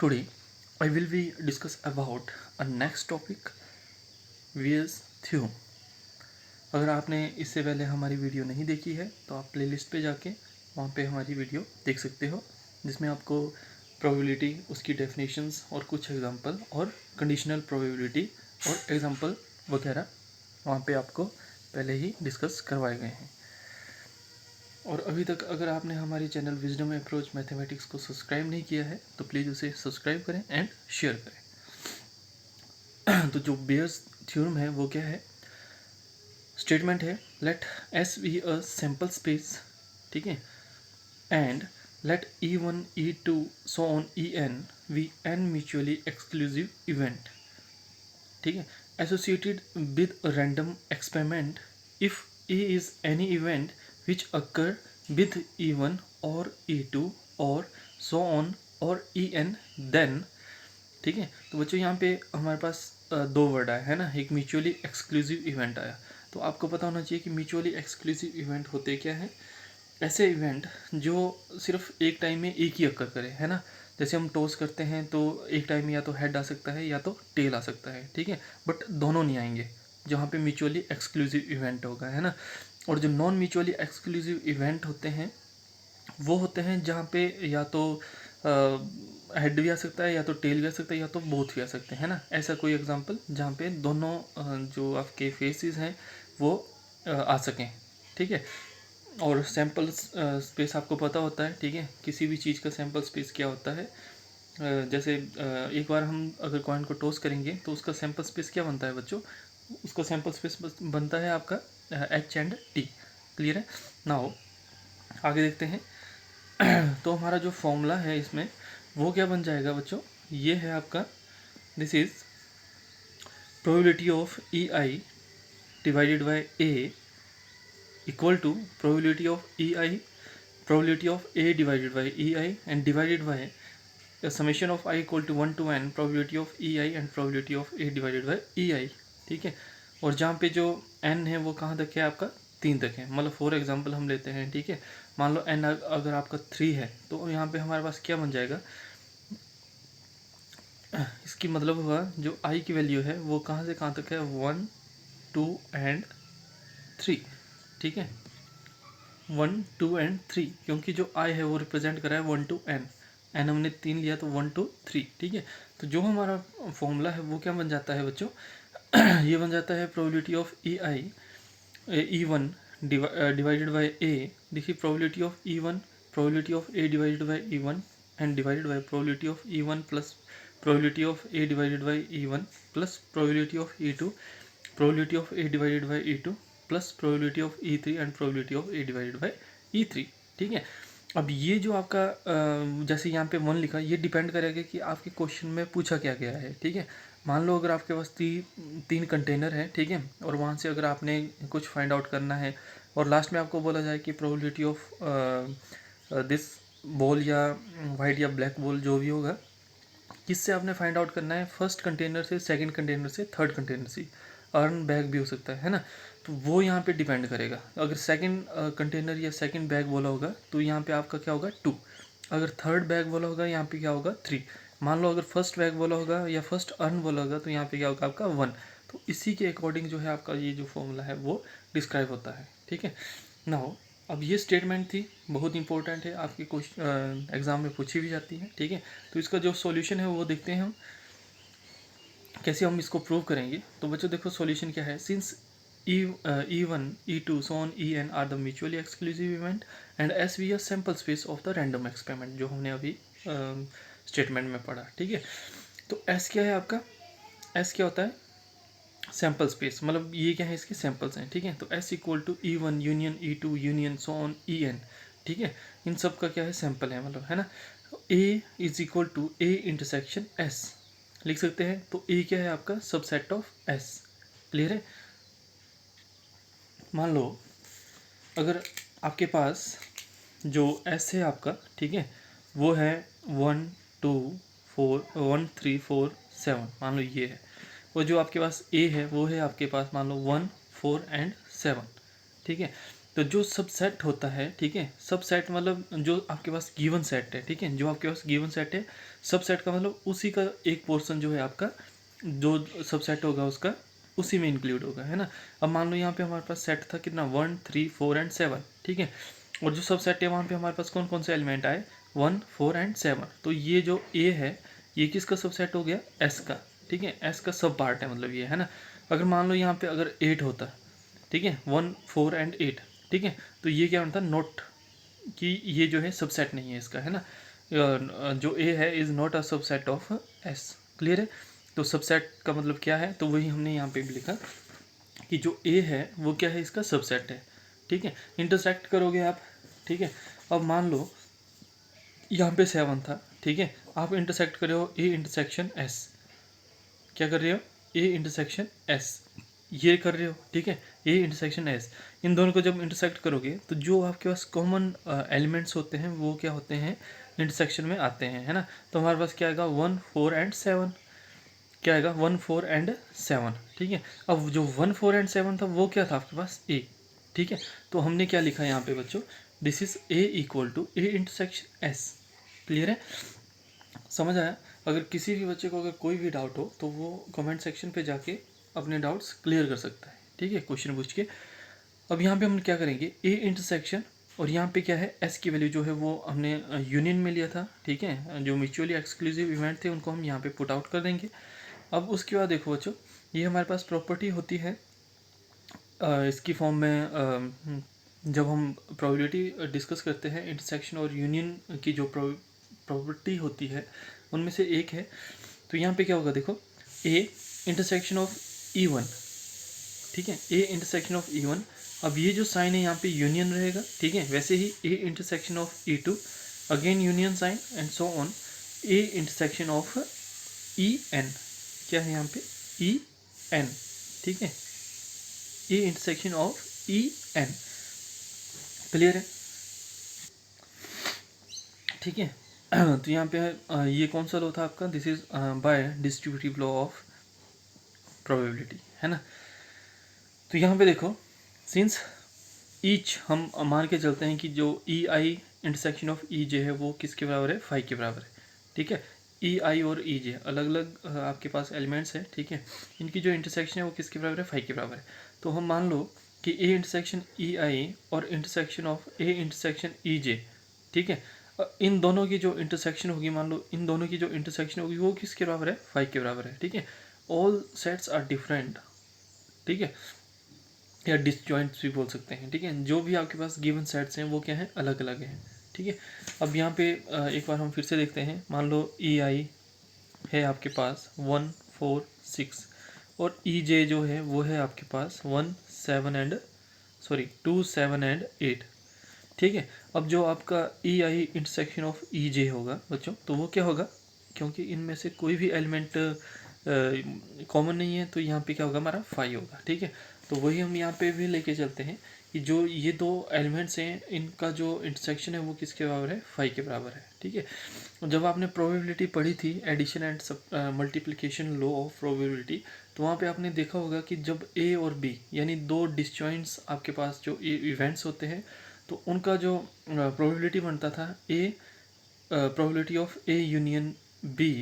Today, I will be discuss about a next topic, Weir's theorem. अगर आपने इससे पहले हमारी वीडियो नहीं देखी है तो आप प्लेलिस्ट पे जाके वहाँ पे हमारी वीडियो देख सकते हो, जिसमें आपको प्रोबेबिलिटी, उसकी डेफिनेशंस और कुछ एग्जांपल और कंडीशनल प्रोबेबिलिटी और एग्जांपल वगैरह वहाँ पे आपको पहले ही डिस्कस करवाए गए हैं। और अभी तक अगर आपने हमारे चैनल विजडम अप्रोच मैथमेटिक्स को सब्सक्राइब नहीं किया है तो प्लीज़ उसे सब्सक्राइब करें एंड शेयर करें। तो जो बेयर्स थ्योरम है वो क्या है? स्टेटमेंट है let S be a sample space, ठीक है, and let E1 E2 so on En be n mutually exclusive event, ठीक है, associated with a random experiment if A is any event which occur with E1 और E2 और so on और En then, ठीक है। तो बच्चों यहाँ पे हमारे पास दो वर्ड आया है ना, एक म्यूचुअली एक्सक्लूसिव इवेंट आया। तो आपको पता होना चाहिए कि म्यूचुअली एक्सक्लूसिव इवेंट होते क्या है? ऐसे इवेंट जो सिर्फ एक टाइम में एक ही अक्कर करे, है ना। जैसे हम टॉस करते हैं तो एक टाइम में या तो हेड आ सकता है या तो टेल आ सकता है, ठीक है, बट दोनों नहीं आएंगे जहाँ पे म्यूचुअली एक्सक्लूसिव इवेंट होगा, है ना। और जो नॉन म्यूचुअली एक्सक्लूसिव इवेंट होते हैं वो होते हैं जहाँ पे या तो हेड भी आ सकता है या तो टेल भी आ सकता है या तो बोथ भी आ सकते हैं, है ना। ऐसा कोई एग्जांपल जहाँ पे दोनों जो आपके फेसेस हैं वो आ सकें, ठीक है। और सैम्पल स्पेस आपको पता होता है, ठीक है, किसी भी चीज़ का सैम्पल स्पेस क्या होता है। जैसे एक बार हम अगर कॉइन को टॉस करेंगे तो उसका सैम्पल स्पेस क्या बनता है बच्चों? उसका सैम्पल स्पेस बनता है आपका एच एंड टी। क्लियर है? नाउ आगे देखते हैं। तो हमारा जो फॉर्मूला है इसमें वो क्या बन जाएगा बच्चों? ये है आपका, this is probability of E I divided by A equal to probability of E I, probability of A divided by E I and divided by summation of I equal to 1 to n probability of E I and probability of A divided by E I, ठीक है। और जहाँ पे जो n है वो कहाँ तक है आपका? 3 तक है। मतलब फॉर एग्जांपल हम लेते हैं, ठीक है, मान लो n अगर आपका 3 है तो यहाँ पे हमारे पास क्या बन जाएगा? इसकी मतलब हुआ जो i की वैल्यू है वो कहाँ से कहाँ तक है? 1 2 एंड 3, ठीक है, 1 2 एंड 3, क्योंकि जो i है वो रिप्रेजेंट कर रहा है 1 to n, n हमने 3 लिया तो 1 to 3, ठीक है। तो जो हमारा फॉर्मूला है वो क्या बन जाता है बच्चों? ये बन जाता है probability of E I E1 divided by A. देखिए probability of E1, probability of A divided by E1 and divided by probability of E1 plus probability of A divided by E1 plus probability of E2, probability of A divided by E2 plus probability of E3 and probability of A divided by E3, ठीक है। अब ये जो आपका जैसे यहाँ पे 1 लिखा, ये डिपेंड करेगा कि आपके क्वेश्चन में पूछा क्या गया है, ठीक है। मान लो अगर आपके पास 3 कंटेनर है, ठीक है, और वहाँ से अगर आपने कुछ फाइंड आउट करना है और लास्ट में आपको बोला जाए कि प्रोबेबिलिटी ऑफ दिस बॉल या वाइट या ब्लैक बॉल जो भी होगा, किससे आपने फाइंड आउट करना है? फर्स्ट कंटेनर से, सेकंड कंटेनर से, थर्ड कंटेनर से। अर्न बैग भी हो सकता है ना। तो वो यहाँ पे डिपेंड करेगा। अगर सेकंड कंटेनर या सेकंड बैग बोला होगा तो यहाँ पे आपका क्या होगा? 2। अगर थर्ड बैग बोला होगा यहाँ पे क्या होगा? 3। मान लो अगर फर्स्ट बैग बोला होगा या फर्स्ट अर्न बोला होगा तो यहाँ पे क्या होगा आपका? 1। तो इसी के अकॉर्डिंग जो है आपका ये जो फॉर्मूला है वो डिस्क्राइब होता है, ठीक है। नाउ अब ये स्टेटमेंट थी, बहुत इंपॉर्टेंट है, आपके क्वेश्चन एग्जाम में पूछी भी जाती है, ठीक है। तो इसका जो सॉल्यूशन है वो देखते हैं हम कैसे हम इसको प्रूव करेंगे। तो बच्चों देखो सॉल्यूशन क्या है। Since E1 E2 so on En are the mutually exclusive event and S be a sample space of the random experiment, जो हमने अभी स्टेटमेंट में पढ़ा, ठीक है। तो S क्या है आपका? S क्या होता है? सैम्पल स्पेस, मतलब ये क्या है? इसके सैम्पल्स हैं, ठीक है। तो S equal to E1 union E2 union so on En, ठीक है, इन सब का क्या है? सैम्पल है, मतलब, है ना। A is equal to A intersection S लिख सकते हैं। तो A क्या है आपका? Subset of S। क्लियर है? मान लो अगर आपके पास जो S है आपका, ठीक है, वो है 1 2 4 1 3 4 7, मान लो ये है। और जो आपके पास A है वो है आपके पास मान लो 1 4 एंड 7, ठीक है। तो जो सबसेट होता है, ठीक है, सबसेट मतलब जो आपके पास गिवन सेट है, ठीक है, जो आपके पास गिवन सेट है, सबसेट का मतलब उसी का एक पोर्शन जो है आपका जो सबसेट होगा उसका उसी में इंक्लूड होगा, है ना। अब मान लो यहाँ पे हमारे पास सेट था कितना 1 3 4 एंड 7, ठीक है, और जो सबसेट है वहाँ पे हमारे पास कौन कौन से एलिमेंट आए 1 4 एंड 7। तो ये जो ए है ये किसका सबसेट हो गया, एस का, ठीक है, एस का सब पार्ट है मतलब ये, है ना। अगर मान लो यहाँ पे अगर 8 होता, ठीक है, 1 4 एंड 8, ठीक है, तो ये क्या होता नोट कि ये जो है सबसेट नहीं है इसका, है ना। जो ए है is not a subset of S, clear है। तो सबसेट का मतलब क्या है, तो वही हमने यहाँ पे भी लिखा कि जो ए है वो क्या है, इसका सबसेट है, ठीक है। इंटरसेक्ट करोगे आप, ठीक है। अब मान लो यहाँ पे 7 था, ठीक है, आप इंटरसेक्ट कर रहे हो ए इंटरसेक्शन एस, क्या कर रहे हो, ए इंटरसेक्शन एस, ये कर रहे हो, ठीक है, ए इंटरसेक्शन एस। इन दोनों को जब इंटरसेक्ट करोगे तो जो आपके पास कॉमन एलिमेंट्स होते हैं वो क्या होते हैं, इंटरसेक्शन में आते हैं, है ना। तो हमारे पास क्या आएगा 1 4 एंड 7, क्या आएगा 1 4 एंड 7, ठीक है। अब जो 1 4 एंड 7 था वो क्या था आपके पास ए, ठीक है। तो हमने क्या लिखा है यहाँ पे बच्चों, this is A equal to A intersection S, clear है, समझ आया। अगर किसी भी बच्चे को अगर कोई भी डाउट हो तो वो कमेंट सेक्शन पे जाके अपने डाउट्स क्लियर कर सकता है, ठीक है, क्वेश्चन पूछ के। अब यहाँ पे हम क्या करेंगे, ए इंटरसेक्शन, और यहाँ पे क्या है एस की वैल्यू जो है वो हमने यूनियन में लिया था, ठीक है, जो म्यूचुअली एक्सक्लूसिव इवेंट थे उनको हम यहाँ पे पुट आउट कर देंगे। अब उसके बाद देखो बच्चों, ये हमारे पास प्रॉपर्टी होती है इसकी फॉर्म में जब हम प्रोबेबिलिटी डिस्कस करते हैं इंटरसेक्शन और यूनियन की जो प्रॉपर्टी होती है उनमें से एक है। तो यहाँ पे क्या होगा देखो, ए इंटरसेक्शन ऑफ E1, ठीक है, ए इंटरसेक्शन ऑफ E1। अब ये जो साइन है यहाँ पे यूनियन रहेगा, ठीक है, वैसे ही A intersection of E2 again union sign and so on. A intersection of EN, क्या है यहाँ पे EN, ठीक है, A intersection of EN, clear है, ठीक है। तो यहाँ पे ये कौन सा लॉ था आपका, this is by distributive law of probability, है ना। तो यहाँ पे देखो, सिंस ईच हम मान के चलते हैं कि जो EI इंटरसेक्शन ऑफ EJ है वो किसके बराबर है, 5 के बराबर है, ठीक है। EI और EJ अलग अलग आपके पास एलिमेंट्स हैं, ठीक है, इनकी जो इंटरसेक्शन है वो किसके बराबर है, 5 के बराबर है। तो हम मान लो कि ए इंटरसेक्शन EI और intersection of A intersection EJ, ठीक है, इन दोनों की जो इंटरसेक्शन होगी, मान लो इन दोनों की जो इंटरसेक्शन होगी वो किसके बराबर है, 5 के बराबर है, ठीक है। ऑल सेट्स आर डिफरेंट, ठीक है, या डिसजॉइंट्स भी बोल सकते हैं, ठीक है, जो भी आपके पास गिवन सेट्स हैं वो क्या है, अलग अलग हैं, ठीक है। अब यहाँ पे एक बार हम फिर से देखते हैं, मान लो EI है आपके पास 1 4 6 और EJ जो है वो है आपके पास 1 7 एंड 2 7 एंड 8, ठीक है। अब जो आपका EI इंटरसेक्शन ऑफ EJ होगा बच्चों, तो वो क्या होगा, क्योंकि इनमें से कोई भी एलिमेंट कॉमन नहीं है तो यहाँ पे क्या होगा, हमारा 5 होगा, ठीक है। तो वही हम यहाँ पे भी लेके चलते हैं कि जो ये दो एलिमेंट्स हैं इनका जो इंटरसेक्शन है वो किसके बराबर है, 5 के बराबर है, ठीक है। जब आपने प्रोबेबिलिटी पढ़ी थी, addition and multiplication law of probability, तो वहाँ पे आपने देखा होगा कि जब A और B यानी दो डिसजॉइंट्स आपके पास जो इवेंट्स होते हैं तो उनका जो प्रोबेबिलिटी बनता था, probability of A union B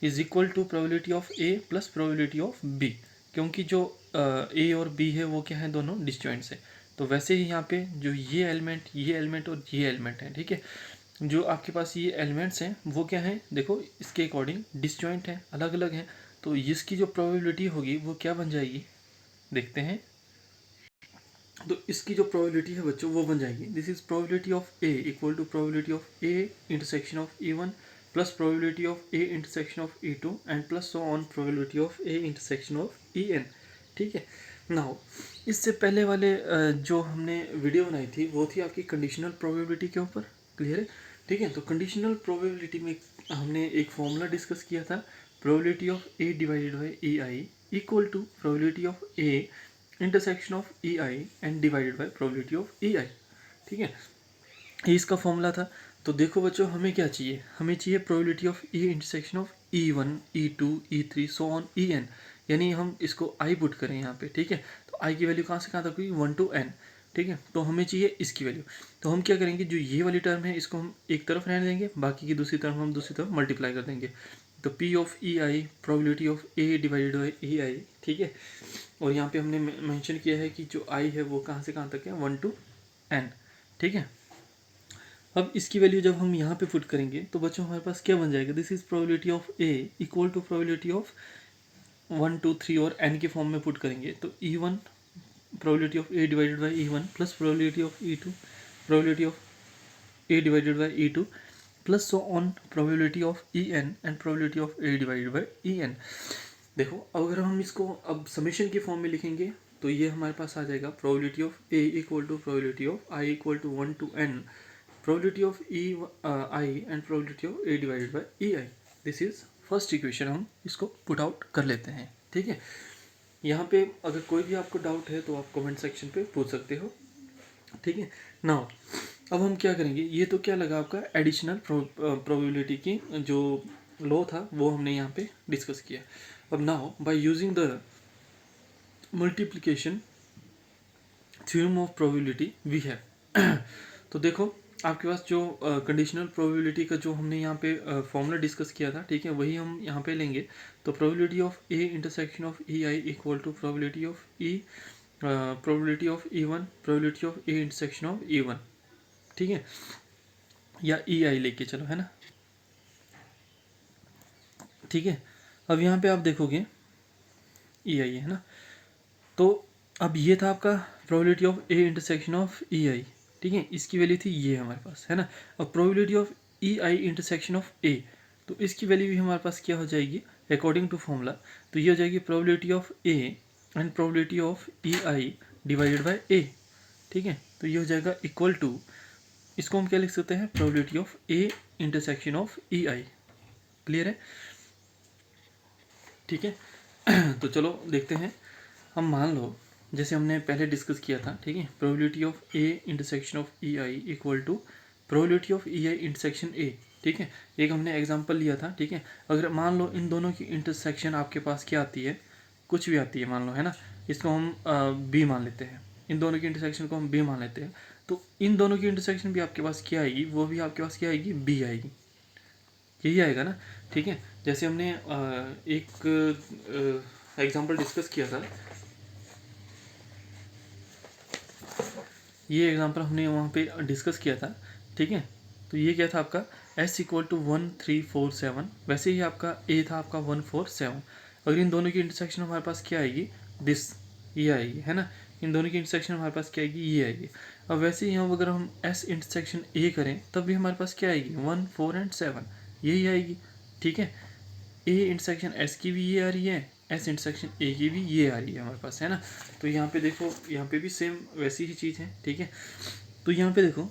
is equal to probability of A plus probability of B, क्योंकि जो A और B है वो क्या है, दोनों डिसजॉइंट्स है। तो वैसे ही यहाँ पे जो ये एलिमेंट और ये एलिमेंट है, ठीक है, जो आपके पास ये एलिमेंट्स हैं वो क्या है, देखो इसके अकॉर्डिंग डिसजॉइंट है, अलग अलग हैं, तो इसकी जो प्रोबेबिलिटी होगी वो क्या बन जाएगी, देखते हैं। तो इसकी जो प्रोबेबिलिटी है बच्चों वो बन जाएगी, this is probability of A equal to probability of A intersection of E1 plus probability of A intersection of E2 and plus so on probability of A intersection of EN, ठीक है। Now इससे पहले वाले जो हमने video बनाई थी वो थी आपकी कंडीशनल प्रोबेबिलिटी के ऊपर, क्लियर है, ठीक है। तो कंडीशनल प्रोबेबिलिटी में हमने एक फॉर्मूला डिस्कस किया था, probability of A divided by EI equal to probability of A intersection of EI and divided by probability of EI, ठीक है, ये इसका फॉर्मूला था। तो देखो बच्चों हमें क्या चाहिए, हमें चाहिए probability of A intersection of E1 E2 E3 so on EN, यानी हम इसको I पुट करें यहाँ पे, ठीक है। तो I की वैल्यू कहाँ से कहाँ तक हुई, 1 to N। ठीक है। तो हमें चाहिए इसकी वैल्यू, तो हम क्या करेंगे, जो ये वाली टर्म है इसको हम एक तरफ रहने देंगे, बाकी की दूसरी टर्म हम दूसरी तरफ मल्टीप्लाई कर देंगे। तो P of E I probability of A divided by E I, ठीक है। और यहाँ पे हमने मेंशन किया है कि जो आई है वो कहाँ से कहाँ तक है, 1 to n, ठीक है। अब इसकी वैल्यू जब हम यहाँ पे पुट करेंगे तो बच्चों हमारे पास क्या बन जाएगा, this is probability of A equal to probability of 1 2 3 और n के फॉर्म में पुट करेंगे तो E1 probability of A divided by E1 plus probability of E2 probability of A divided by E2 plus so on probability of En and probability of A divided by En। देखो अगर हम इसको अब summation के form में लिखेंगे तो ये हमारे पास आ जाएगा probability of A equal to probability of I equal to 1 to n probability of I and probability of A divided by E I. This is first equation, हम इसको पुट आउट कर लेते हैं, ठीक है। यहाँ पे अगर कोई भी आपको डाउट है तो आप कमेंट सेक्शन पे पूछ सकते हो, ठीक है। नाउ अब हम क्या करेंगे, ये तो क्या लगा आपका एडिशनल प्रोबेबिलिटी की जो लॉ था वो हमने यहाँ पे डिस्कस किया। अब now by using the multiplication theorem of probability we have तो देखो आपके पास जो कंडीशनल प्रोबेबिलिटी का जो हमने यहाँ पे फॉर्मूला डिस्कस किया था, ठीक है, वही हम यहाँ पे लेंगे। तो probability of A intersection of E I equal to probability of E probability of E1 probability of A intersection of E1, ठीक है, या ई आई लेके चलो, है ना, ठीक है। अब यहाँ पे आप देखोगे ई आई है ना, तो अब ये था आपका probability of A intersection of E I, ठीक है, इसकी वैल्यू थी ये हमारे पास, है ना। अब probability of E I intersection of A, तो इसकी वैल्यू भी हमारे पास क्या हो जाएगी अकॉर्डिंग टू फॉर्मूला, तो ये हो जाएगी probability of A and probability of E I divided by A, ठीक है। तो ये हो जाएगा इक्वल टू, इसको हम क्या लिख सकते हैं, probability of A intersection of E I. Clear है, ठीक है। तो चलो देखते हैं, हम मान लो जैसे हमने पहले डिस्कस किया था, ठीक है, probability of A intersection of E I equal to probability of E I intersection A, ठीक है। एक हमने एग्जांपल लिया था, ठीक है। अगर मान लो इन दोनों की इंटरसेक्शन आपके पास क्या आती है, कुछ भी आती है मान लो, है ना, इसको हम बी मान लेते हैं, इन दोनों की इंटरसेक्शन को हम बी मान लेते हैं, तो इन दोनों की इंटरसेक्शन भी आपके पास क्या आएगी, वो भी आपके पास क्या आएगी, बी आएगी, यही आएगा ना, ठीक है। जैसे हमने एक एग्जांपल डिस्कस किया था, ये एग्जांपल हमने वहाँ पे डिस्कस किया था, ठीक है। तो ये क्या था आपका s इक्वल टू 1 3 4 7, वैसे ही आपका a था आपका 1 4 7। अगर इन दोनों की इंटरसेक्शन हमारे पास क्या आएगी, दिस, ये आएगी, है ना, इन दोनों की इंटरसेक्शन हमारे पास क्या आएगी, ये आएगी। अब वैसे ही हम अगर हम s इंटरसेक्शन a करें तब भी हमारे पास क्या आएगी, 1 4 एंड 7, यही आएगी, ठीक है। a इंटरसेक्शन s की भी ये आ रही है, एस इंटरसेक्शन ए की भी ये आ रही है हमारे पास, है ना। तो यहाँ पे देखो, यहाँ पे भी सेम वैसी ही चीज़ है, ठीक है। तो यहाँ पे देखो,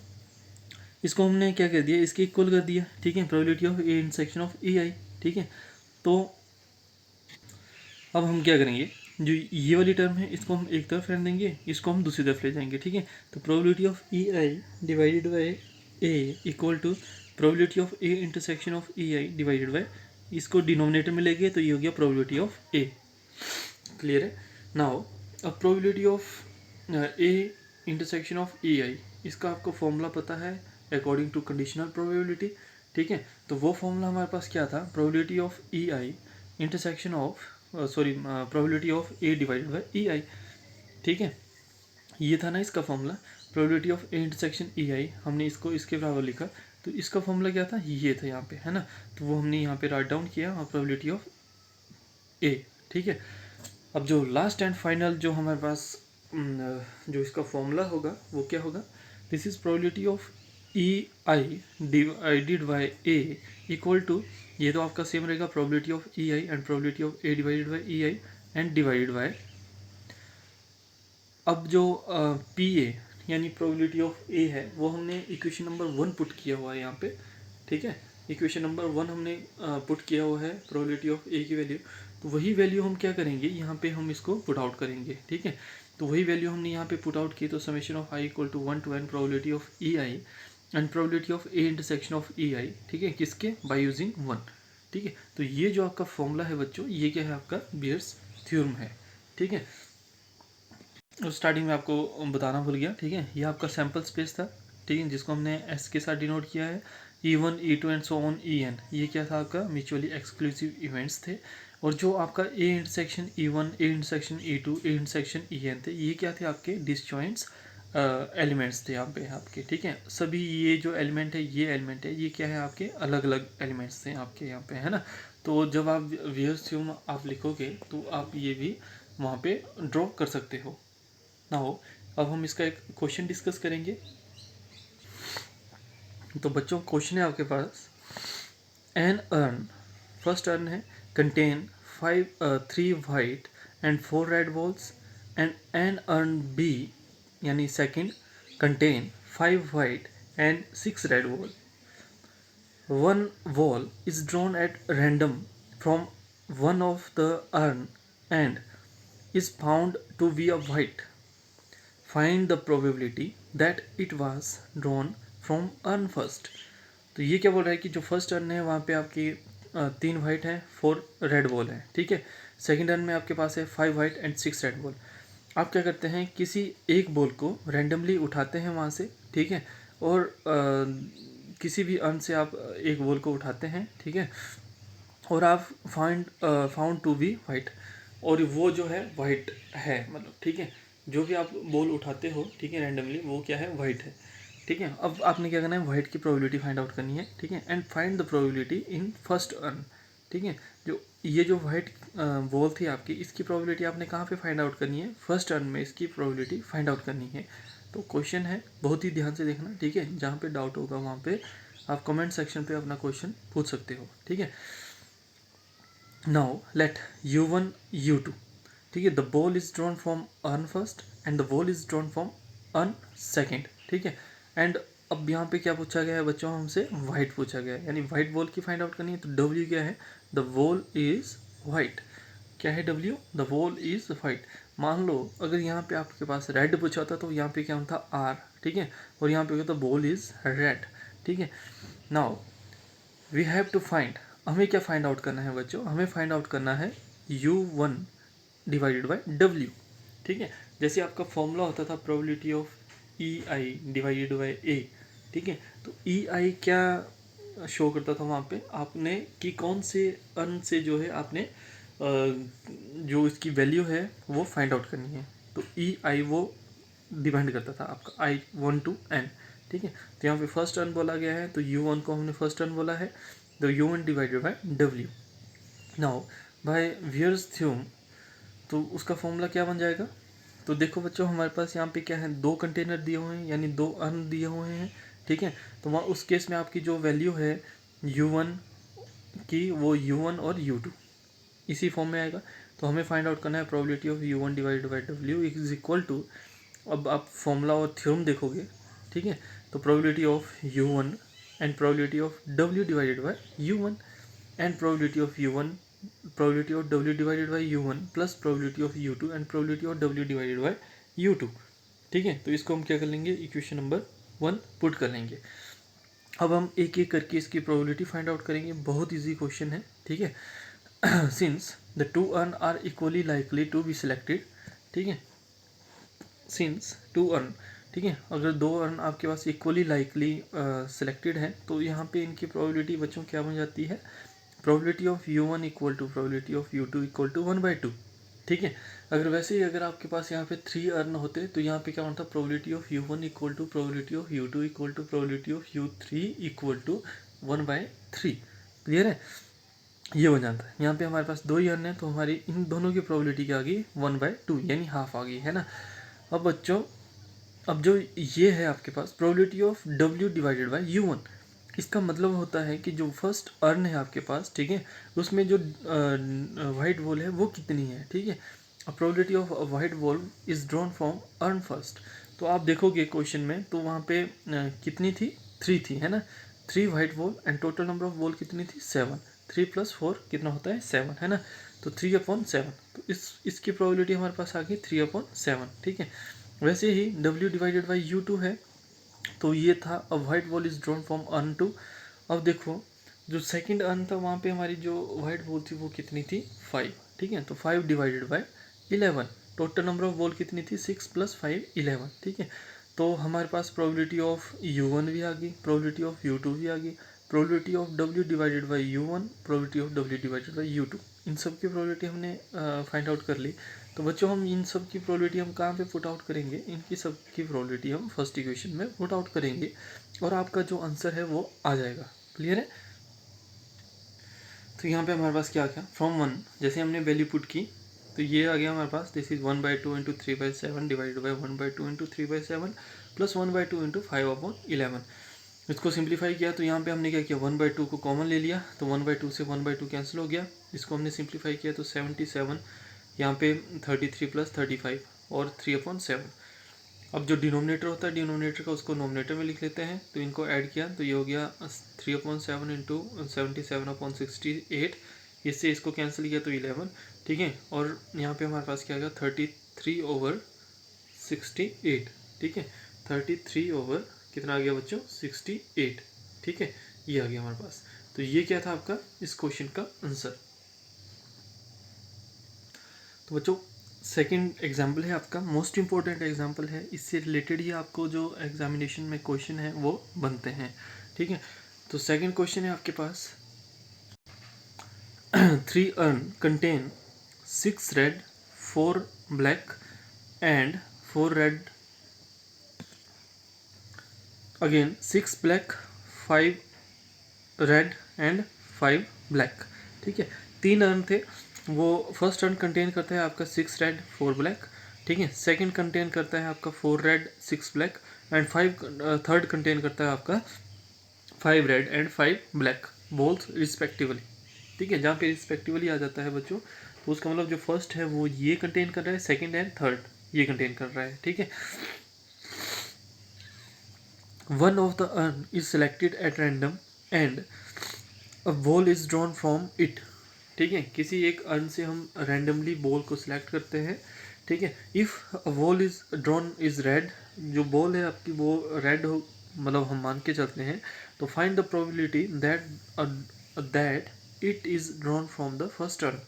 इसको हमने क्या कर दिया, इसके इक्वल कर दिया, ठीक है, probability of A intersection of A I, ठीक है। तो अब हम क्या करेंगे, जो ये वाली टर्म है इसको हम एक तरफ रख देंगे, इसको हम दूसरी तरफ ले जाएंगे, ठीक है। तो probability of E I divided by A equal to probability of A intersection of E I divided by, इसको डिनोमिनेटर में लेंगे तो ये हो गया प्रोबेबिलिटी ऑफ ए। क्लियर है। नाउ अब probability of A intersection of E I, इसका आपको फॉर्मूला पता है अकॉर्डिंग टू कंडीशनल प्रोबेबिलिटी, ठीक है। तो वो फॉर्मूला हमारे पास क्या था, probability of E I intersection of probability of A divided by E I, ठीक है, ये था ना इसका formula, probability of A intersection E I, हमने इसको इसके बराबर लिखा, तो इसका फॉर्मूला क्या था, ये था यहाँ पे, है ना। तो वो हमने यहाँ पे राइट डाउन किया, और प्रोबेबिलिटी ऑफ ए, ठीक है। अब जो लास्ट एंड फाइनल जो हमारे पास जो इसका फॉर्मूला होगा वो क्या होगा, this is probability of E I divided by A equal to, ये तो आपका सेम रहेगा, probability of E I and probability of A divided by E I and divided by, अब जो पी ए यानी प्रोबेबिलिटी ऑफ ए है वो हमने इक्वेशन नंबर 1 पुट किया हुआ है यहाँ पे, ठीक है। इक्वेशन नंबर 1 हमने पुट किया हुआ है प्रोबेबिलिटी ऑफ ए की वैल्यू, तो वही वैल्यू हम क्या करेंगे, यहाँ पे हम इसको पुट आउट करेंगे, ठीक है। तो वही वैल्यू हमने यहाँ पे पुट आउट की, तो summation of I equal to 1 to n probability of E I and probability of A intersection of E I, ठीक है, किसके, बाय यूजिंग 1, ठीक है। तो ये जो आपका फॉर्मूला है बच्चों, ये क्या है, आपका बियर्स थ्योरम है, ठीक है। और स्टार्टिंग में आपको बताना भूल गया, ठीक है, ये आपका सैम्पल स्पेस था, ठीक है, जिसको हमने एस के साथ डिनोट किया है। E1 E2 and so on EN, ये क्या था आपका म्यूचुअली एक्सक्लूसिव इवेंट्स थे। और जो आपका A intersection E1, A intersection E2, A intersection EN थे, ये क्या थे आपके डिसजॉइंट्स एलिमेंट्स थे यहाँ पे आपके, ठीक है। सभी ये जो एलिमेंट है, ये एलिमेंट है, ये क्या है आपके अलग अलग एलिमेंट्स थे आपके यहाँ पे, है ना। तो जब आप वियर्स थ्योरम आप लिखोगे तो आप ये भी वहाँ पे ड्रॉ कर सकते हो ना हो। अब हम इसका एक क्वेश्चन डिस्कस करेंगे। तो बच्चों क्वेश्चन है आपके पास, एन अर्न, फर्स्ट अर्न है, contain 3 white and 4 red balls, and an urn B यानी second contain 5 white and 6 red ball. One wall is drawn at random from one of the urn and is found to be a white. Find the probability that it was drawn from urn first. तो ये क्या बोल रहा है कि जो first urn है वहाँ पे आपकी 3 वाइट है, 4 रेड बॉल है, ठीक है। सेकंड अर्न में आपके पास है 5 वाइट एंड 6 रेड बॉल। आप क्या करते हैं, किसी एक बॉल को रैंडमली उठाते हैं वहाँ से, ठीक है, और किसी भी अर्न से आप एक बॉल को उठाते हैं, ठीक है, और आप फाउंड टू बी वाइट, और वो जो है वाइट है, मतलब ठीक है, जो भी आप बॉल उठाते हो, ठीक है, रैंडमली, वो क्या है, वाइट है, ठीक है। अब आपने क्या करना है, वाइट की प्रोबेबिलिटी फाइंड आउट करनी है, ठीक है, and find the probability in first earn, ठीक है। जो ये जो वाइट बॉल थी आपकी, इसकी प्रोबेबिलिटी आपने कहाँ पे फाइंड आउट करनी है, फर्स्ट अर्न में इसकी प्रोबेबिलिटी फाइंड आउट करनी है। तो क्वेश्चन है, बहुत ही ध्यान से देखना, ठीक है, जहाँ पे डाउट होगा वहाँ पे आप कमेंट सेक्शन पे अपना क्वेश्चन पूछ सकते हो, ठीक है। नाउ लेट U1 U2, ठीक है, the ball is drawn from urn first and the ball is drawn from earn second, ठीक है। एंड अब यहाँ पे क्या पूछा गया है बच्चों, हमसे वाइट पूछा गया है, यानी वाइट बॉल की फाइंड आउट करनी है। तो W क्या है, द बॉल इज वाइट, क्या है W, the ball is white. मान लो अगर यहाँ पे आपके पास रेड पूछा होता तो यहाँ पे क्या होता R, ठीक है, और यहाँ पे होता बॉल इज रेड, ठीक है। Now we have to find, हमें क्या फाइंड आउट करना है बच्चों, हमें फाइंड आउट करना है U1 डिवाइडेड बाय W, ठीक है। जैसे आपका फॉर्मूला होता था probability of EI divided by A, ठीक है। तो EI क्या शो करता था वहाँ पे आपने कि कौन से अर्न से जो है आपने जो इसकी वैल्यू है वो फाइंड आउट करनी है। तो EI वो डिपेंड करता था आपका I1 to N, ठीक है। तो यहाँ पे फर्स्ट अर्न बोला गया है, तो U1 को हमने फर्स्ट अर्न बोला है, तो U1 divided by W। Now by Bayes theorem, तो उसका फॉर्मूला क्या बन जाएगा। तो देखो बच्चों, हमारे पास यहाँ पे क्या है, 2 कंटेनर दिए हुए हैं, यानी 2 अर्न दिए हुए हैं, ठीक है। तो वहाँ उस केस में आपकी जो वैल्यू है U1 की, वो U1 और U2 इसी फॉर्म में आएगा। तो हमें फाइंड आउट करना है probability of U1 divided by W is equal to, अब आप फॉर्मूला और थ्योरम देखोगे, ठीक है, तो probability of U1 and probability of W divided by U1 and probability of U1 probability of W divided by U1 plus probability of U2 and probability of W divided by U2, ठीक है। तो इसको हम क्या कर लेंगे, equation number 1 put कर लेंगे। अब हम एक एक करके इसकी प्रोबेबिलिटी फाइंड आउट करेंगे, बहुत ईजी क्वेश्चन है, ठीक है। since the two urn are equally likely to be selected, ठीक है, since two urn, ठीक है, अगर 2 अर्न आपके पास इक्वली लाइकली सिलेक्टेड है, तो यहाँ पे इनकी प्रोबेबिलिटी बच्चों क्या बन जाती है, probability of U1 equal to probability of U2 equal to 1/2, ठीक है। अगर वैसे ही अगर आपके पास यहाँ पे 3 अर्न होते तो यहाँ पे क्या होता, probability of U1 equal to probability of U2 equal to probability of U3 equal to 1/3, clear है, ये हो जाता है। यहाँ पे हमारे पास 2 ही अर्न है, तो हमारी इन दोनों की प्रोबेबिलिटी क्या आ गई, 1/2 यानी हाफ आ गई, है ना। अब बच्चों, अब जो ये है आपके पास probability of W divided by U1, इसका मतलब होता है कि जो फर्स्ट अर्न है आपके पास, ठीक है, उसमें जो वाइट बॉल है वो कितनी है, ठीक है। अब probability of white ball is drawn from urn first, तो आप देखोगे क्वेश्चन में, तो वहाँ पे कितनी थी, 3 थी, है ना, 3 white ball and total number of ball कितनी थी, 7, 3 + 4 कितना होता है, 7, है ना। तो 3/7, तो इसकी प्रोबेबिलिटी हमारे पास आ गई 3/7, ठीक है। वैसे ही W डिवाइडेड बाई U2 है, तो ये था a white ball is drawn from urn two. अब देखो जो सेकंड अर्न था वहाँ पे हमारी जो वाइट बॉल थी वो कितनी थी, 5, ठीक है, तो 5 divided by 11, total number of ball कितनी थी 6 + 5 11, ठीक है। तो हमारे पास प्रोबेबिलिटी ऑफ U1 भी आ गई, प्रोबेबिलिटी ऑफ U2 भी आ गई, probability of W divided by U1, probability of W divided by U2, इन सब की प्रोबेबिलिटी हमने फाइंड आउट कर ली। तो बच्चों हम इन सब की प्रोबेबिलिटी हम कहाँ पे पुट आउट करेंगे, इनकी सब की प्रोबेबिलिटी हम फर्स्ट इक्वेशन में पुट आउट करेंगे और आपका जो आंसर है वो आ जाएगा। क्लियर है। तो यहाँ पे हमारे पास क्या क्या, फ्रॉम 1 जैसे हमने वैल्यू पुट की तो ये आ गया हमारे पास, this is 1/2 × 3/7 divided by 1/2 × 3/7 plus 1/2 × 5/11। इसको सिंप्लीफाई किया तो यहाँ पे हमने क्या किया, 1/2 को कॉमन ले लिया तो 1/2 से 1/2 कैंसिल हो गया। इसको हमने सिंप्लीफाई किया तो 77, यहाँ पे 33 + 35 और 3/7। अब जो डिनोमिनेटर होता है डिनोमिनेटर का उसको नोमिनेटर में लिख लेते हैं, तो इनको ऐड किया तो ये हो गया 3/7 × 77/68, इससे इसको कैंसिल किया तो 11, ठीक है। और यहाँ पे हमारे पास क्या आ गया 33/68, ठीक है। 33 कितना आ गया बच्चों 68, ठीक है, ये आ गया हमारे पास। तो ये क्या था आपका इस क्वेश्चन का आंसर। तो बच्चों सेकंड एग्जाम्पल है आपका, मोस्ट इंपॉर्टेंट एग्जाम्पल है, इससे रिलेटेड ही आपको जो एग्जामिनेशन में क्वेश्चन है वो बनते हैं, ठीक है। तो सेकंड क्वेश्चन है आपके पास 3 urn contain 6 red, 4 black and 4 red, again 6 black, 5 red and 5 black, ठीक है। 3 अर्न थे, वो फर्स्ट अर्न कंटेन करता है आपका 6 रेड 4 ब्लैक, ठीक है। सेकंड कंटेन करता है आपका 4 red 6 black and 5, third contain करता है आपका 5 red and 5 black balls respectively, ठीक है। जहाँ पे रिस्पेक्टिवली आ जाता है बच्चों तो उसका मतलब जो फर्स्ट है वो ये कंटेन कर रहा है, सेकंड एंड थर्ड ये कंटेन कर रहा है, ठीक है। One of the earn is selected at random and a ball is drawn from it, ठीक है। किसी एक अर्न से हम रैंडमली बॉल को सिलेक्ट करते हैं, ठीक है। If a ball is drawn is red, जो बॉल है आपकी वो रेड हो, मतलब हम मान के चलते हैं, तो find the probability that it is drawn from the first earn,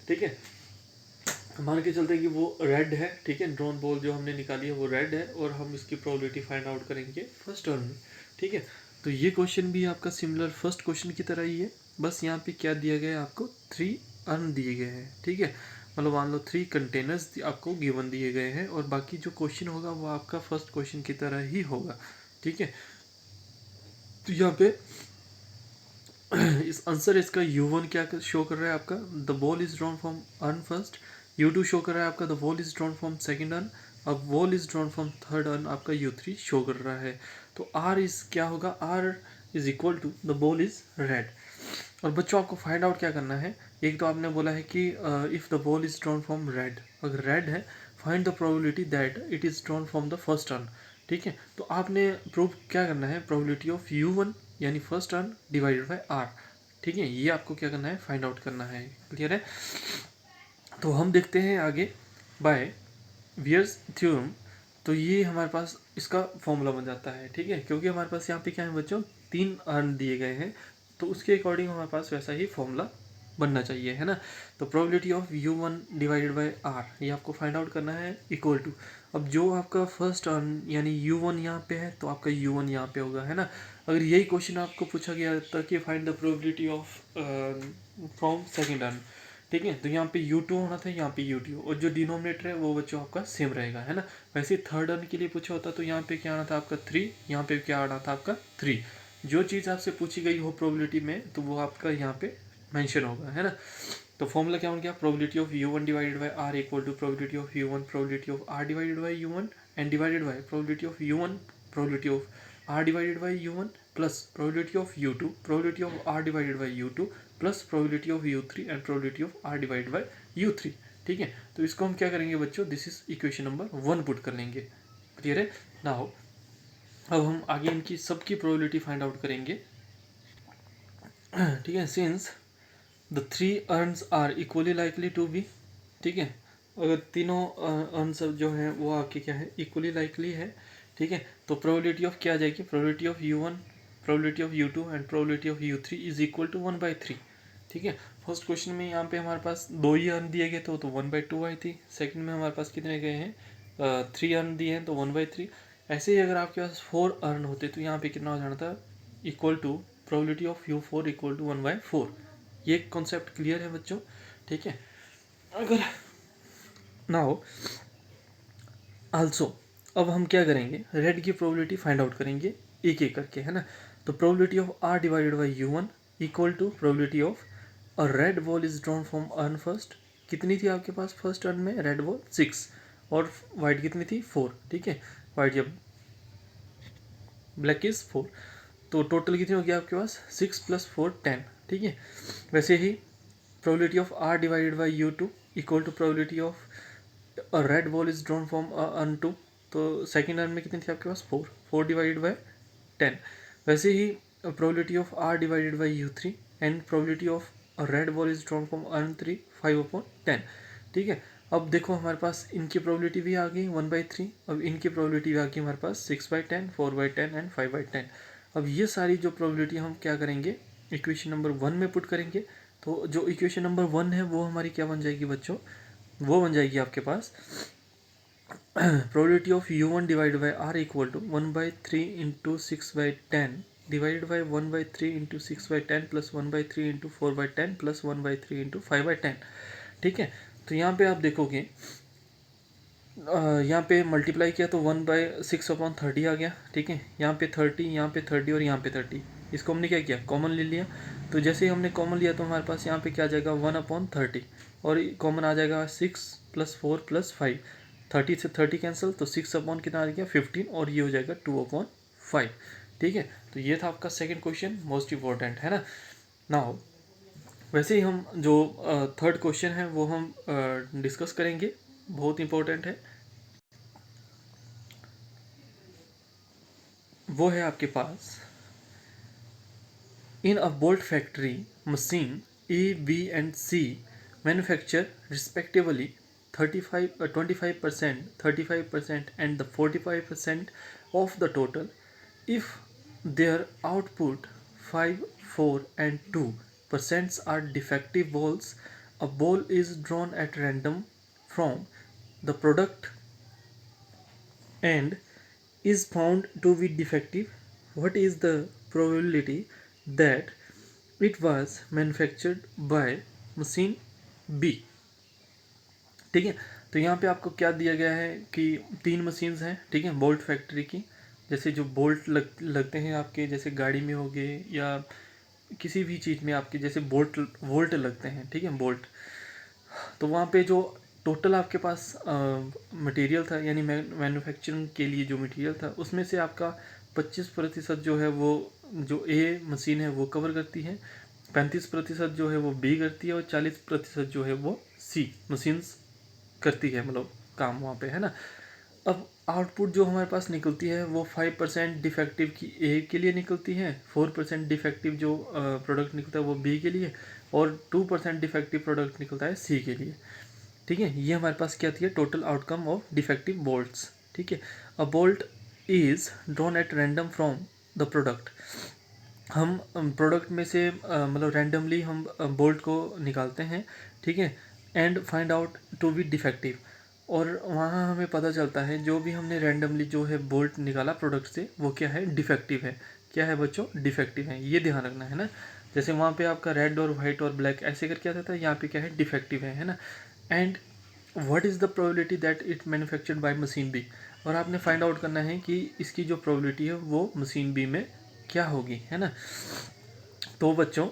ठीक है। मान के चलते हैं कि वो रेड है, ठीक है, ड्रॉन बॉल जो हमने निकाली है वो रेड है और हम इसकी प्रोबेबिलिटी फाइंड आउट करेंगे फर्स्ट टर्न में, ठीक है। तो ये क्वेश्चन भी आपका सिमिलर फर्स्ट क्वेश्चन की तरह ही है, बस यहाँ पे क्या दिया गया है आपको 3 अर्न दिए गए हैं, ठीक है। मतलब मान लो 3 कंटेनर्स आपको गिवन दिए गए हैं और बाकी जो क्वेश्चन होगा वो आपका फर्स्ट क्वेश्चन की तरह ही होगा, ठीक है। तो यहाँ पे इस आंसर इसका U1 क्या शो कर रहा है आपका, the ball is drawn from urn first, U2 show कर रहा है आपका the ball is drawn from second urn, अब ball is drawn from third urn आपका U3 शो कर रहा है। तो R इज क्या होगा, R is equal to the ball is red. और बच्चों आपको फाइंड आउट क्या करना है, एक तो आपने बोला है कि if the ball is drawn from red, अगर रेड है find the probability that it is drawn from the first earn, ठीक है। तो आपने प्रूव क्या करना है, प्रोबेबिलिटी ऑफ U1 यानी first earn divided by R, ठीक है, ये आपको क्या करना है फाइंड आउट करना है। क्लियर है। तो हम देखते हैं आगे बाय वियर्स थ्योरम। तो ये हमारे पास इसका फॉर्मूला बन जाता है, ठीक है, क्योंकि हमारे पास यहाँ पे क्या है बच्चों 3 अर्न दिए गए हैं, तो उसके अकॉर्डिंग हमारे पास वैसा ही फॉर्मूला बनना चाहिए, है ना। तो probability of U1 divided by R ये आपको फाइंड आउट करना है इक्वल टू, अब जो आपका फर्स्ट अर्न यानी U1 यहाँ पे है तो आपका U1 यहाँ पे होगा, है ना। अगर यही क्वेश्चन आपको पूछा गया था कि find the probability of from second earn, ठीक है, तो यहाँ पे U2 होना था, यहाँ पे U2 और जो डिनोमिनेटर है वो बच्चों आपका सेम रहेगा, है ना। वैसे थर्ड अर्न के लिए पूछा होता तो यहाँ पे क्या आना था आपका 3, यहाँ पे क्या आना था आपका 3। जो चीज़ आपसे पूछी गई हो प्रोबेबिलिटी में तो वो आपका यहाँ पे मेंशन होगा, है ना। तो फॉर्मूला क्या बन गया, probability of U1 divided by R equal to probability of U1 probability of R divided by U1 and divided by probability of U1 probability of R divided by U1 plus probability of U2 probability of R divided by U2 plus probability of U3 and probability of R divided by U3, ठीक है। तो इसको हम क्या करेंगे बच्चों, this is equation number 1 put कर लेंगे। क्लियर है। नाउ अब हम आगे इनकी सबकी प्रोबेबिलिटी फाइंड आउट करेंगे, ठीक है। Since the 3 urns are equally likely to be, ठीक है, अगर तीनों अर्न्स जो हैं वो आपके क्या है इक्वली लाइकली है, ठीक है। तो प्रोबेबिलिटी ऑफ क्या आ जाएगी, probability of U1 probability of U2 and probability of U3 is equal to 1/3, ठीक है। फर्स्ट क्वेश्चन में यहाँ पे हमारे पास 2 ही अर्न दिए गए थे तो 1/2 आई थी। सेकंड में हमारे पास कितने गए हैं, 3 अर्न दिए हैं तो 1/3। ऐसे ही अगर आपके पास 4 अर्न होते तो यहाँ पे कितना हो जाना था, equal to probability of U4 equal to 1/4। ये कॉन्सेप्ट क्लियर है बच्चों, ठीक है। अगर नाउ आल्सो अब हम क्या करेंगे, रेड की प्रोबेबिलिटी फाइंड आउट करेंगे एक एक करके, है ना। तो probability of R divided by U1 equal to probability of a red ball is drawn from urn first. कितनी थी आपके पास फर्स्ट अर्न में, रेड बॉल 6 और वाइट कितनी थी 4, ठीक है। वाइट या ब्लैक इज 4, तो टोटल कितनी होगी आपके पास 6 + 4 10, ठीक है। वैसे ही probability of R divided by U2 equal to probability of a red ball is drawn from urn 2। तो सेकेंड अर्न में कितनी थी आपके पास 4 डिवाइडेड बाई 10। वैसे ही probability of R divided by U3 and probability of red ball is drawn from urn 3 5/10, ठीक है। अब देखो हमारे पास इनकी प्रोबेबिलिटी भी आ गई 1/3, अब इनकी प्रोबेबिलिटी भी आ गई हमारे पास 6/10 4/10 एंड 5/10। अब ये सारी जो प्रोबेबिलिटी हम क्या करेंगे, इक्वेशन नंबर 1 में पुट करेंगे। तो जो इक्वेशन नंबर 1 है वो हमारी क्या बन जाएगी बच्चों, वो बन जाएगी आपके पास probability of U1 divide by R equal to 1/3 into 6/10 divided by 1/3 into 6/10 plus 1/3 into 4/10 plus 1/3 into 5/10, ठीक है। तो यहाँ पे आप देखोगे यहाँ पे मल्टीप्लाई किया तो 1/6/30 आ गया, ठीक है। यहाँ पे 30, यहाँ पे 30 और यहाँ पे 30, इसको हमने क्या किया, कॉमन ले लिया। तो जैसे ही हमने कॉमन लिया तो हमारे पास यहाँ पे क्या आ जाएगा 1/30 और कॉमन आ जाएगा 6 + 4 + 5। 30 से 30 कैंसिल, तो 6 अपॉन कितना आ गया 15 और ये हो जाएगा 2/5, ठीक है। तो ये था आपका सेकेंड क्वेश्चन, मोस्ट इम्पोर्टेंट, है ना। नाउ वैसे ही हम जो थर्ड क्वेश्चन है वो हम डिस्कस करेंगे, बहुत इंपॉर्टेंट है। वो है आपके पास, in a bolt factory machine A, B and C manufacture respectively 25%, 35% and the 45% of the total. If their output 5, 4 and 2% are defective balls, a ball is drawn at random from the product and is found to be defective. What is the probability that it was manufactured by machine B? ठीक है। तो यहाँ पे आपको क्या दिया गया है कि 3 मशीन्स हैं, ठीक है, बोल्ट फैक्ट्री की। जैसे जो बोल्ट लगते हैं आपके, जैसे गाड़ी में हो गए या किसी भी चीज़ में आपके जैसे वोल्ट लगते हैं, ठीक है, बोल्ट। तो वहाँ पे जो टोटल आपके पास मटेरियल था, यानी मैन्युफैक्चरिंग के लिए जो मटेरियल था, उसमें से आपका 25% जो है वो जो ए मशीन है वो कवर करती है, 35% जो है वो बी करती है और 40% जो है वो सी मशीन्स करती है, मतलब काम वहाँ पे, है ना। अब आउटपुट जो हमारे पास निकलती है वो 5% डिफेक्टिव की ए के लिए निकलती है, 4% डिफेक्टिव जो प्रोडक्ट निकलता है वो बी के लिए और 2% डिफेक्टिव प्रोडक्ट निकलता है सी के लिए, ठीक है। ये हमारे पास क्या थी, total outcome of defective bolts, ठीक है। A bolt is drawn at random from the product. हम प्रोडक्ट में से मतलब रैंडमली हम बोल्ट को निकालते हैं, ठीक है, and find out to be defective. और वहाँ हमें पता चलता है जो भी हमने रैंडमली जो है बोल्ट निकाला प्रोडक्ट से वो क्या है, डिफेक्टिव है। क्या है बच्चों, डिफेक्टिव है, ये ध्यान रखना है ना। जैसे वहाँ पे आपका रेड और वाइट और ब्लैक ऐसे करके आता था, यहाँ पे क्या है, डिफेक्टिव है ना। And what is the probability that it manufactured by machine B, और आपने फाइंड आउट करना है कि इसकी जो प्रोबेबिलिटी है वो मशीन बी में क्या होगी, है ना। तो बच्चों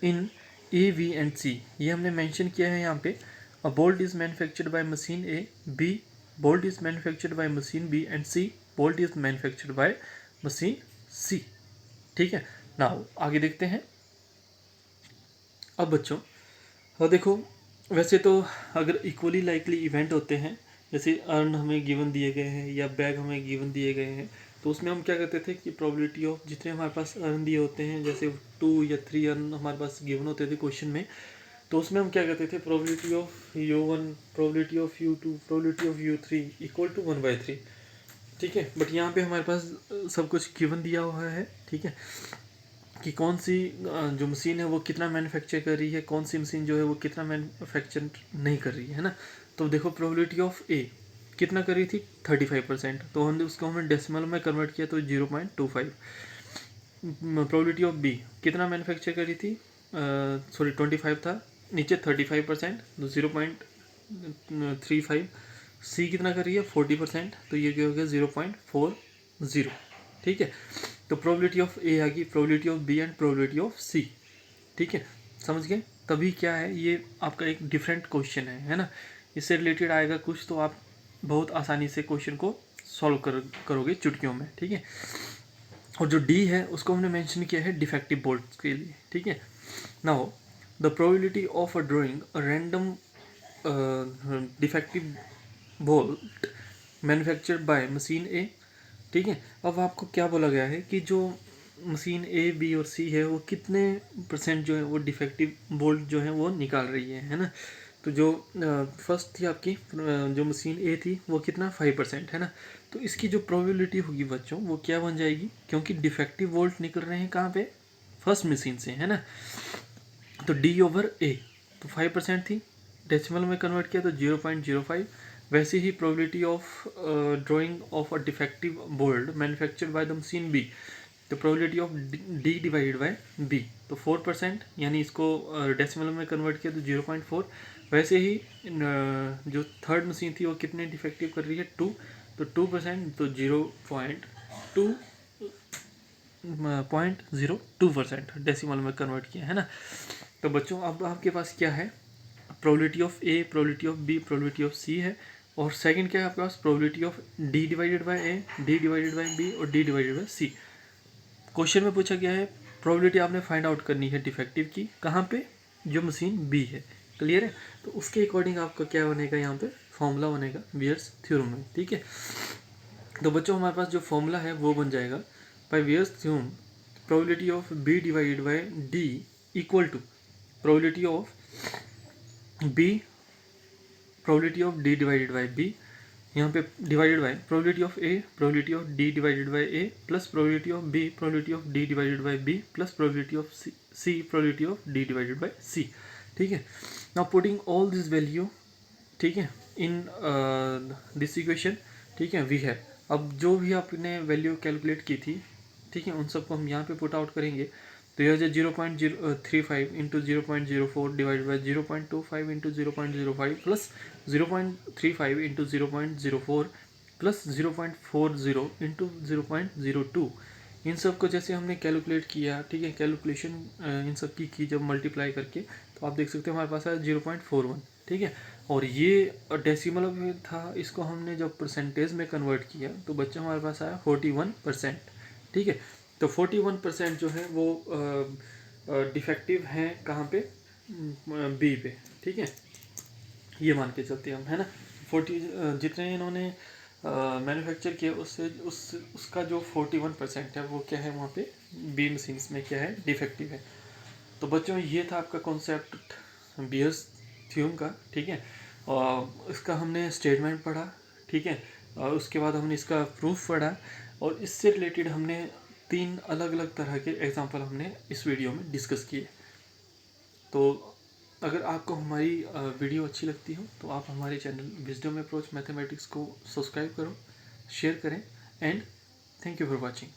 इन ए वी एंड सी ये हमने मेंशन किया है यहाँ पे। A bolt is manufactured by machine A, B bolt is manufactured by machine B and C bolt is manufactured by machine C, ठीक है। नाउ आगे देखते हैं। अब बच्चों और देखो, वैसे तो अगर इक्वली लाइकली इवेंट होते हैं, जैसे अर्न हमें गिवन दिए गए हैं या बैग हमें गिवन दिए गए हैं, तो उसमें हम क्या करते थे कि प्रोबेबिलिटी ऑफ जितने हमारे पास अर्न दिए होते हैं, जैसे 2 या 3 अर्न हमारे पास गिवन होते थे क्वेश्चन में, तो उसमें हम क्या करते थे, probability of U1 probability of U2 probability of U3 equal to 1/3, ठीक है। बट यहाँ पे हमारे पास सब कुछ गिवन दिया हुआ है, ठीक है। कि कौन सी जो मशीन है वो कितना मैन्युफैक्चर कर रही है, कौन सी मशीन जो है वो कितना मैन्युफैक्चर नहीं कर रही है ना। तो देखो प्रोबेबिलिटी ऑफ ए कितना कर रही थी 35%, तो हमने उसको हमने डेसिमल में कन्वर्ट किया तो 0.25। प्रोबेबिलिटी ऑफ बी कितना मैन्युफैक्चर कर रही थी, सॉरी 25 था, नीचे 35% तो 0.35। सी कितना कर रही है 40%, तो ये क्या हो गया 0.40। ठीक है, तो प्रोबेबिलिटी ऑफ ए आ गई, probability of B and probability of C. ठीक है, समझ गए। तभी क्या है, ये आपका एक डिफरेंट क्वेश्चन है ना, इससे रिलेटेड आएगा कुछ तो आप बहुत आसानी से क्वेश्चन को सॉल्व करोगे चुटकियों में। ठीक है, और जो डी है उसको हमने मेंशन किया है डिफेक्टिव बोल्ट के लिए। ठीक है, now the probability of a drawing a random defective bolt manufactured by machine A. ठीक है, अब आपको क्या बोला गया है कि जो मशीन ए बी और सी है वो कितने परसेंट जो है वो डिफेक्टिव बोल्ट जो है वो निकाल रही है ना। तो जो फर्स्ट थी आपकी जो मशीन ए थी वो कितना 5% है ना, तो इसकी जो प्रोबेबिलिटी होगी बच्चों वो क्या बन जाएगी, क्योंकि डिफेक्टिव बोल्ट निकल रहे हैं कहाँ पे, फर्स्ट मशीन से है ना, तो डी ओवर ए, तो 5% थी, डेसिमल में कन्वर्ट किया तो 0.05। वैसे ही probability of drawing of a defective bolt manufactured by the machine B, तो probability of D divided by B, तो 4%, यानी इसको डेसिमल में कन्वर्ट किया तो 0.4। वैसे ही जो थर्ड मशीन थी वो कितने डिफेक्टिव कर रही है 2, तो 2%, तो 0.02% डेसिमल में कन्वर्ट किया है ना। तो बच्चों अब आपके पास क्या है, probability of A, probability of B, probability of C है, और सेकंड क्या है आपके पास, probability of D divided by A, D divided by B और D divided by C. Question में पूछा गया है प्रोबेबिलिटी आपने फाइंड आउट करनी है डिफेक्टिव की, कहाँ पे, जो मशीन बी है। क्लियर है, तो उसके अकॉर्डिंग आपका क्या बनेगा, यहाँ पे फॉर्मूला बनेगा बियर्स थ्योरम में। ठीक है, तो बच्चों हमारे पास जो फॉर्मूला है वो बन जाएगा by Bayes theorem, probability of B divided by D equal to probability of B, probability of D divided by B, यहाँ पे divided by probability of A, probability of D divided by A, plus probability of B, probability of D divided by B, plus probability of C, probability of D divided by C. ठीक है, now putting all this value, ठीक है, in this equation. ठीक है, we है, अब जो भी आपने वैल्यू कैलकुलेट की थी, ठीक है, उन सबको हम यहाँ पे पुट आउट करेंगे, तो यह 0.035 into 0.04 divide by 0.25 into 0.05 plus 0.35 into 0.04 plus 0.40 into 0.02, इन सब को जैसे हमने कैलकुलेट किया, ठीक है, कैलकुलेशन इन सब की जब मल्टीप्लाई करके, तो आप देख सकते हैं हमारे पास है 0.41। ठीक है, और ये डेसिमल में था, इसको हमने जब परसेंटेज में कन्वर्ट किया तो बच्चा हमारे पास आया 41%। ठीक है, तो 41% जो है वो डिफेक्टिव हैं कहाँ पे, बी पे। ठीक है, ये मान के चलते हम है ना, 40 जितने इन्होंने मैन्युफैक्चर किए उसका जो 41% है वो क्या है वहाँ पे बी मशीन्स में क्या है, डिफेक्टिव है। तो बच्चों ये था आपका कॉन्सेप्ट बियर्स थ्योरम का। ठीक है, और इसका हमने स्टेटमेंट पढ़ा। ठीक है, और उसके बाद हमने इसका प्रूफ पढ़ा, और इससे रिलेटेड हमने 3 अलग अलग तरह के एग्जांपल हमने इस वीडियो में डिस्कस किए। तो अगर आपको हमारी वीडियो अच्छी लगती हो तो आप हमारे चैनल विजडम अप्रोच मैथमेटिक्स को सब्सक्राइब करो, शेयर करें, and thank you for watching.